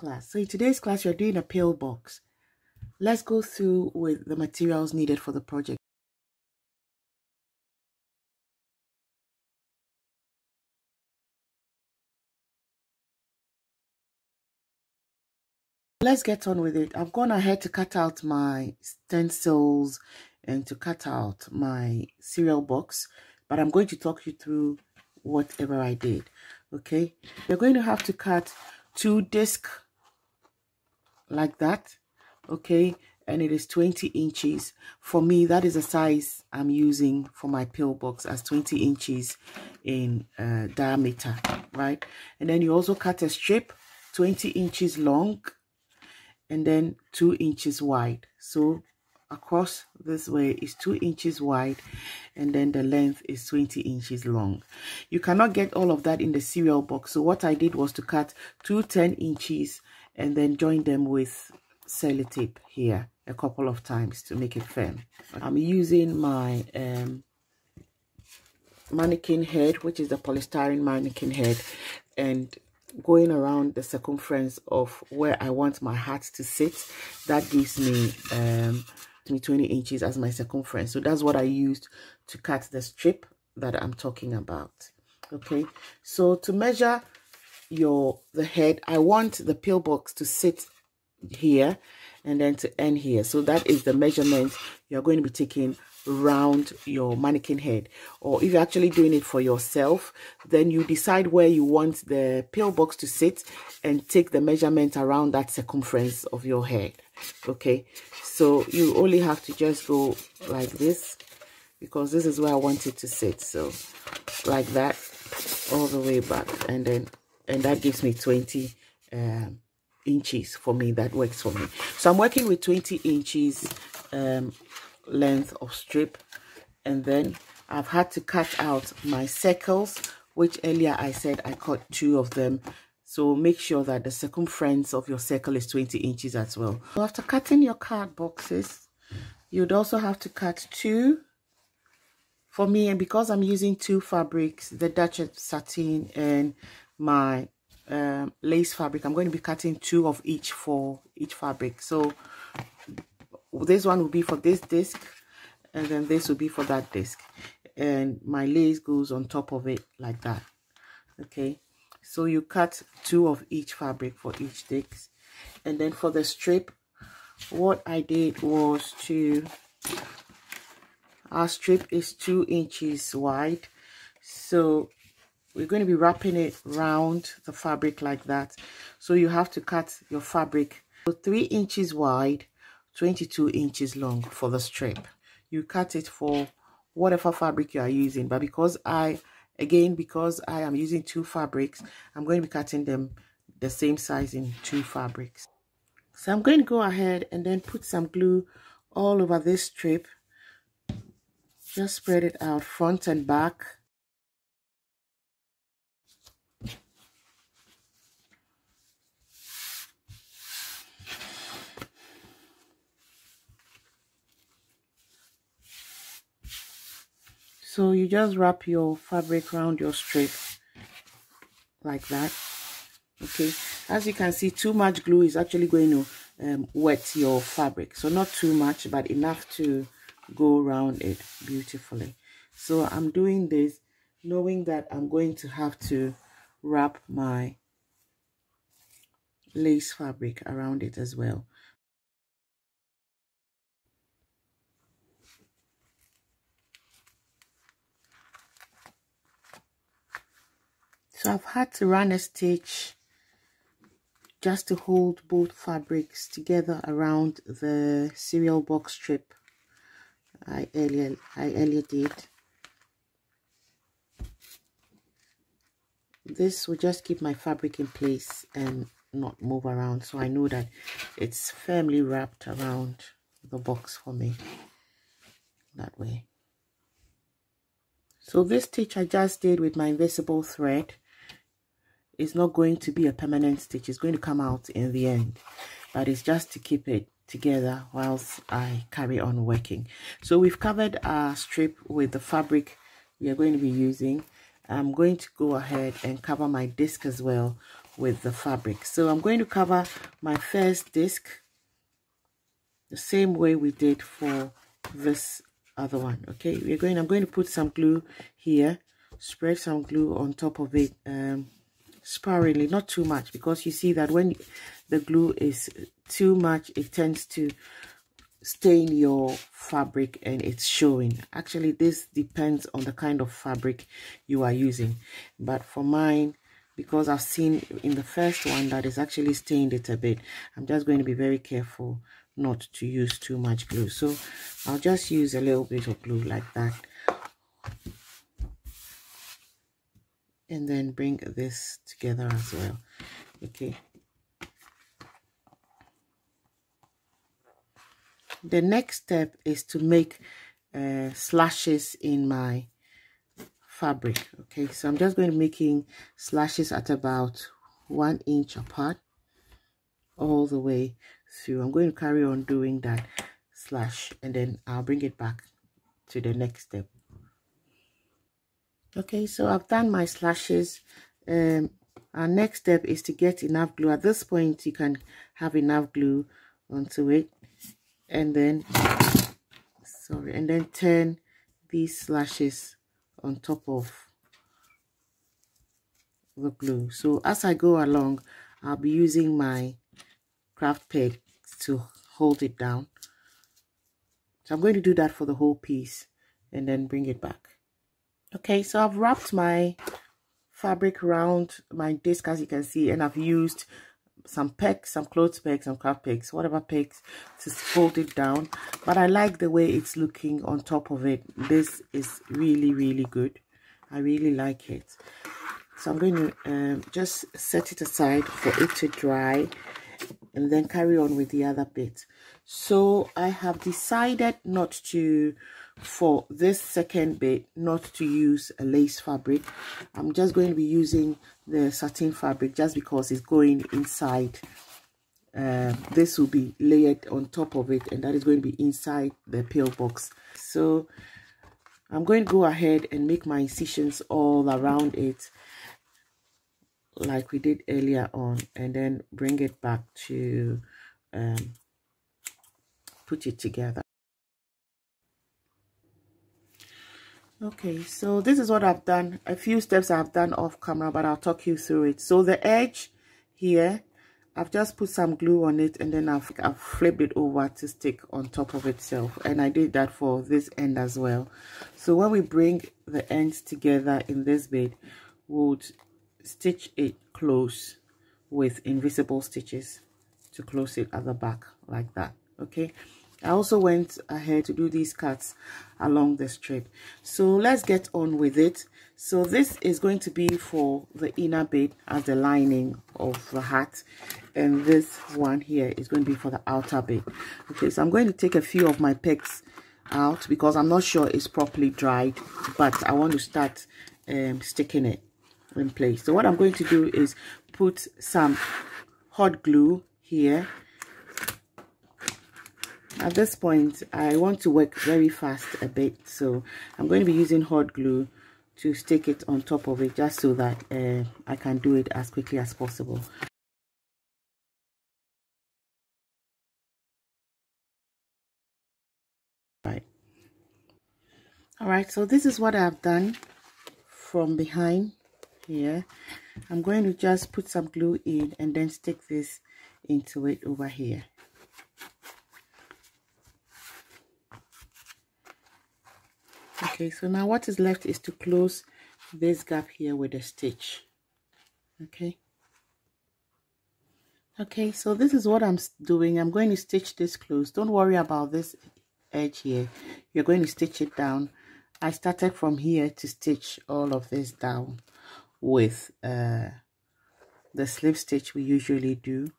class. So in today's class, you're doing a pillbox. Let's go through with the materials needed for the project. Let's get on with it. I've gone ahead to cut out my stencils and to cut out my cereal box, but I'm going to talk you through whatever I did. Okay, you're going to have to cut 2 discs like that. Okay, and it is 20 inches. For me, that is the size I'm using for my pillbox, as 20 inches in diameter, right? And then you also cut a strip 20 inches long and then 2 inches wide. So across this way is 2 inches wide, and then the length is 20 inches long. You cannot get all of that in the cereal box, so what I did was to cut 2 10 inches and then join them with sellotape here a couple of times to make it firm. I'm using my mannequin head, which is the polystyrene mannequin head, and going around the circumference of where I want my hat to sit. That gives me 20 inches as my circumference. So that's what I used to cut the strip that I'm talking about. Okay, so to measure the head, I want the pillbox to sit here and then to end here. So that is the measurement you're going to be taking around your mannequin head. Or if you're actually doing it for yourself, then you decide where you want the pillbox to sit and take the measurement around that circumference of your head. Okay, so you only have to just go like this, because this is where I want it to sit. So like that, all the way back, and that gives me 20 inches for me. That works for me. So I'm working with 20 inches length of strip, and then I've had to cut out my circles, which earlier I said I cut 2 of them. So make sure that the circumference of your circle is 20 inches as well. So after cutting your card boxes, you'd also have to cut 2 for me. And because I'm using 2 fabrics, the Duchess satin and my lace fabric, I'm going to be cutting 2 of each for each fabric. So this one will be for this disc, and then this will be for that disc, and my lace goes on top of it like that. Okay, so you cut 2 of each fabric for each disc. And then for the strip, what I did was our strip is 2 inches wide, so we're going to be wrapping it round the fabric like that. So you have to cut your fabric 3 inches wide, 22 inches long for the strip. You cut it for whatever fabric you are using, but because I am using 2 fabrics, I'm going to be cutting them the same size in 2 fabrics. So I'm going to go ahead and then put some glue all over this strip. Just spread it out front and back. So you just wrap your fabric around your strip like that. Okay, as you can see, too much glue is actually going to wet your fabric. So not too much, but enough to go around it beautifully. So I'm doing this knowing that I'm going to have to wrap my lace fabric around it as well. So I've had to run a stitch just to hold both fabrics together around the cereal box strip I earlier did. This will just keep my fabric in place and not move around, so I know that it's firmly wrapped around the box for me that way. So this stitch I just did with my invisible thread is not going to be a permanent stitch. It's going to come out in the end, but it's just to keep it together whilst I carry on working. So we've covered our strip with the fabric we are going to be using. I'm going to go ahead and cover my disc as well with the fabric. So I'm going to cover my first disc the same way we did for this other one. Okay, I'm going to put some glue here, spread some glue on top of it, sparingly, not too much, because you see that when the glue is too much, it tends to stain your fabric and it's showing. Actually, this depends on the kind of fabric you are using, but for mine, because I've seen in the first one that is actually stained it a bit, I'm just going to be very careful not to use too much glue. So I'll just use a little bit of glue like that, and then bring this together as well. Okay, the next step is to make slashes in my fabric. Okay, so I'm just going to be making slashes at about 1 inch apart all the way through. I'm going to carry on doing that slash, and then I'll bring it back to the next step. Okay, so I've done my slashes. Our next step is to get enough glue. At this point, you can have enough glue onto it, and then turn these slashes on top of the glue. So as I go along, I'll be using my craft peg to hold it down. So I'm going to do that for the whole piece and then bring it back. Okay, so I've wrapped my fabric around my disc, as you can see, and I've used some pegs, some clothes pegs, some craft pegs, whatever pegs, to hold it down. But I like the way it's looking on top of it. This is really, really good. I really like it. So I'm going to just set it aside for it to dry, and then carry on with the other bit. So I have decided not to, for this second bit, not to use a lace fabric. I'm just going to be using the satin fabric, just because it's going inside. This will be layered on top of it, and that is going to be inside the pillbox. So I'm going to go ahead and make my incisions all around it, like we did earlier on, and then bring it back to put it together. Okay, so this is what I've done. A few steps I've done off camera, but I'll talk you through it. So the edge here, I've just put some glue on it, and then I've flipped it over to stick on top of itself, and I did that for this end as well. So when we bring the ends together in this bit, we'll stitch it close with invisible stitches to close it at the back like that. Okay, I also went ahead to do these cuts along the strip. So let's get on with it. So this is going to be for the inner bit as the lining of the hat, and this one here is going to be for the outer bit. Okay, so I'm going to take a few of my pegs out because I'm not sure it's properly dried, but I want to start sticking it in place. So what I'm going to do is put some hot glue here. At this point, I want to work very fast a bit, so I'm going to be using hot glue to stick it on top of it, just so that I can do it as quickly as possible. All right, so this is what I've done from behind here. I'm going to just put some glue in and then stick this into it over here. Okay, so now what is left is to close this gap here with a stitch. Okay, so this is what I'm doing. I'm going to stitch this close. Don't worry about this edge here. You're going to stitch it down. I started from here to stitch all of this down with the slip stitch we usually do.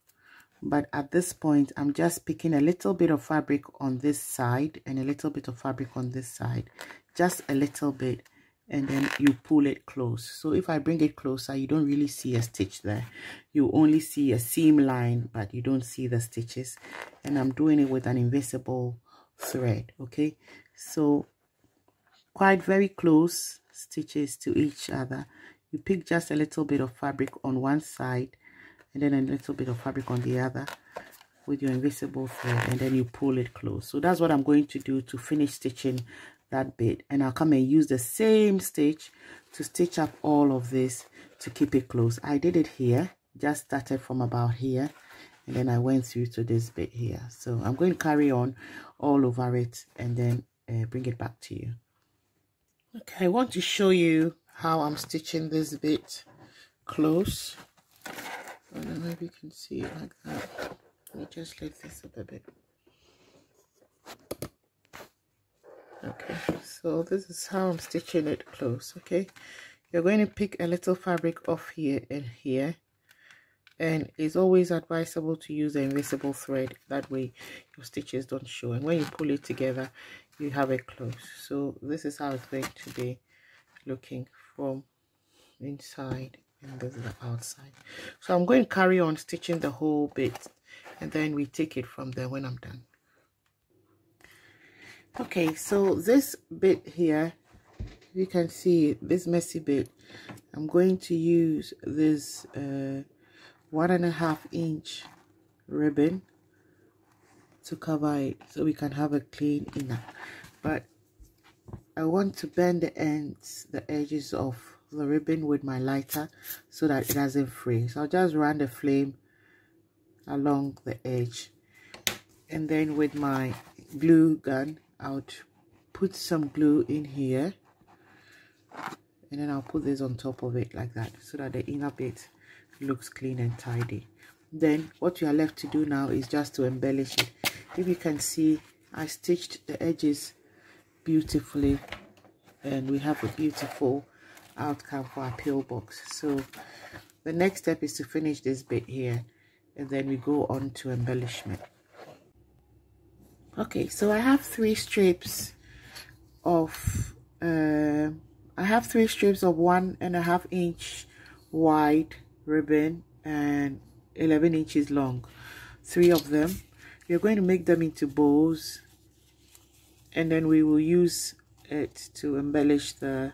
But at this point, I'm just picking a little bit of fabric on this side and a little bit of fabric on this side, just a little bit, and then you pull it close. So if I bring it closer, you don't really see a stitch there. You only see a seam line, but you don't see the stitches. And I'm doing it with an invisible thread. Okay, so quite very close stitches to each other. You pick just a little bit of fabric on one side and then a little bit of fabric on the other with your invisible thread, and then you pull it close. So that's what I'm going to do to finish stitching that bit, and I'll come and use the same stitch to stitch up all of this to keep it close. I did it here, just started from about here, and then I went through to this bit here. So I'm going to carry on all over it and then bring it back to you. Okay, I want to show you how I'm stitching this bit close. I don't know if you can see it like that. Let me just lift this up a bit. Okay, so this is how I'm stitching it close. Okay, you're going to pick a little fabric off here and here, and it's always advisable to use the invisible thread, that way your stitches don't show, and when you pull it together you have it close. So this is how it's going to be looking from inside, and this is the outside. So I'm going to carry on stitching the whole bit, and then we take it from there when I'm done. Okay, so this bit here, you can see this messy bit, I'm going to use this 1.5 inch ribbon to cover it so we can have a clean inner. But I want to bend the ends, the edges of the ribbon with my lighter so that it doesn't fray. So I'll just run the flame along the edge, and then with my glue gun I'll put some glue in here, and then I'll put this on top of it like that so that the inner bit looks clean and tidy. Then what you are left to do now is just to embellish it. If you can see, I stitched the edges beautifully, and we have a beautiful outcome for our pillbox. So the next step is to finish this bit here, and then we go on to embellishment. Okay, so I have 3 strips of 1.5 inch wide ribbon and 11 inches long, 3 of them. We're going to make them into bows, and then we will use it to embellish the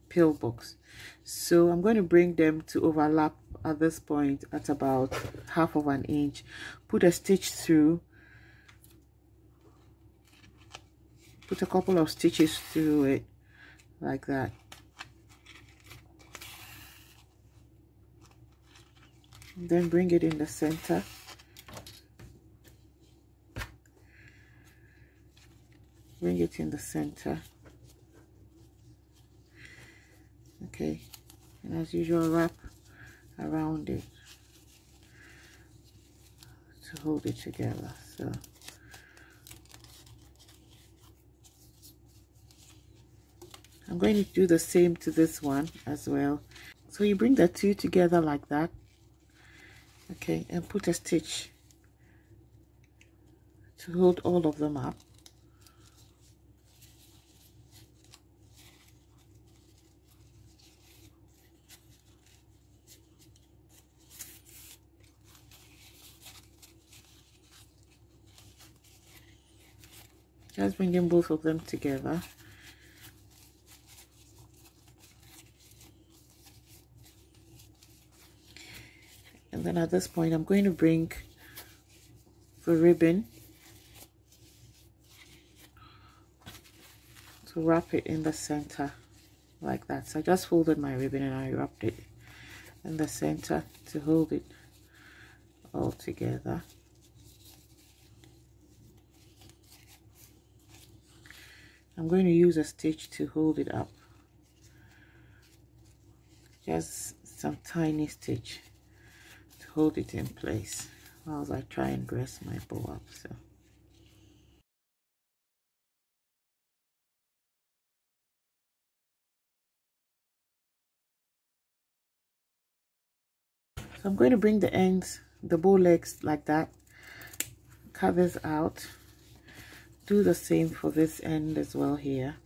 pillbox. So I'm going to bring them to overlap at this point at about 1/2 inch, put a stitch through, put a couple of stitches through it like that, and then bring it in the center. Bring it in the center. Okay, and as usual, wrap around it to hold it together. So I'm going to do the same to this one as well. So you bring the 2 together like that, okay, and put a stitch to hold all of them up. Just bringing both of them together. And then at this point, I'm going to bring the ribbon to wrap it in the center like that. So I just folded my ribbon and I wrapped it in the center to hold it all together. I'm going to use a stitch to hold it up, just some tiny stitch to hold it in place while I try and dress my bow up. So I'm going to bring the ends, the bow legs like that, cut this out, do the same for this end as well here,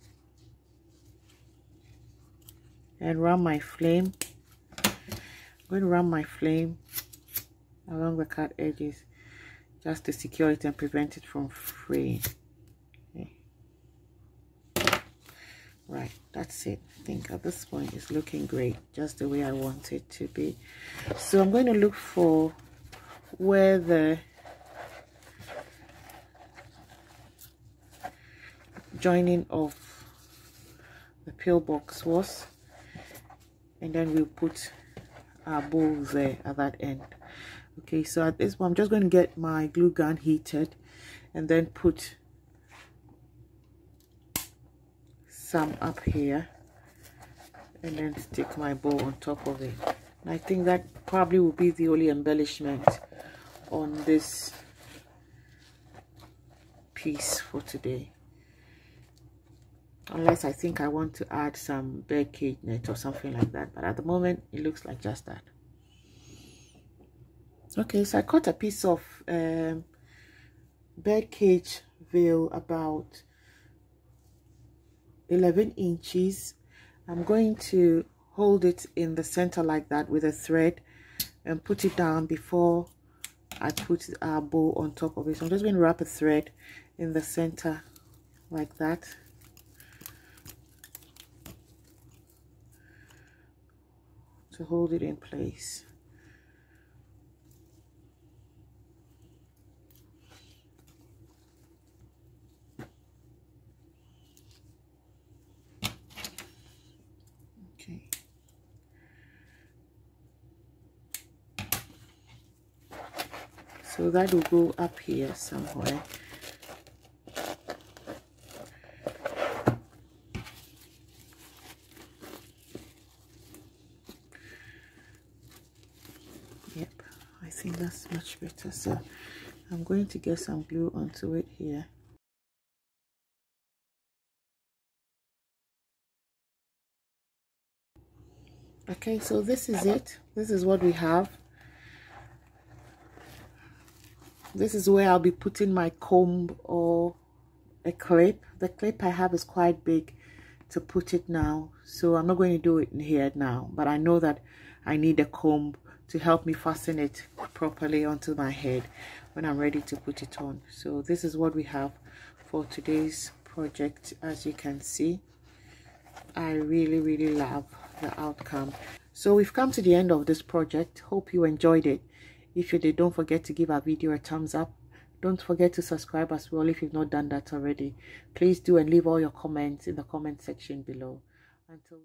and run my flame. I'm going to run my flame along the cut edges just to secure it and prevent it from fraying. Okay. Right, that's it. I think at this point it's looking great, just the way I want it to be. So I'm going to look for where the joining of the pillbox was, and then we'll put our bow there at that end. Okay, so at this point I'm just going to get my glue gun heated and then put some up here and then stick my bow on top of it. And I think that probably will be the only embellishment on this piece for today, unless I think I want to add some bird cage net or something like that, but at the moment it looks like just that. Okay, so I cut a piece of bird cage veil about 11 inches. I'm going to hold it in the center like that with a thread and put it down before I put our bow on top of it. So I'm just going to wrap a thread in the center like that. To hold it in place. Okay. So that will go up here somewhere. Yep, I think that's much better. So I'm going to get some glue onto it here. Okay, so this is it. This is what we have. This is where I'll be putting my comb or a clip. The clip I have is quite big to put it now, so I'm not going to do it in here now, but I know that I need a comb to help me fasten it properly onto my head when I'm ready to put it on. So this is what we have for today's project. As you can see, I really love the outcome. So we've come to the end of this project. Hope you enjoyed it. If you did, don't forget to give our video a thumbs up. Don't forget to subscribe as well if you've not done that already. Please do, and leave all your comments in the comment section below. Until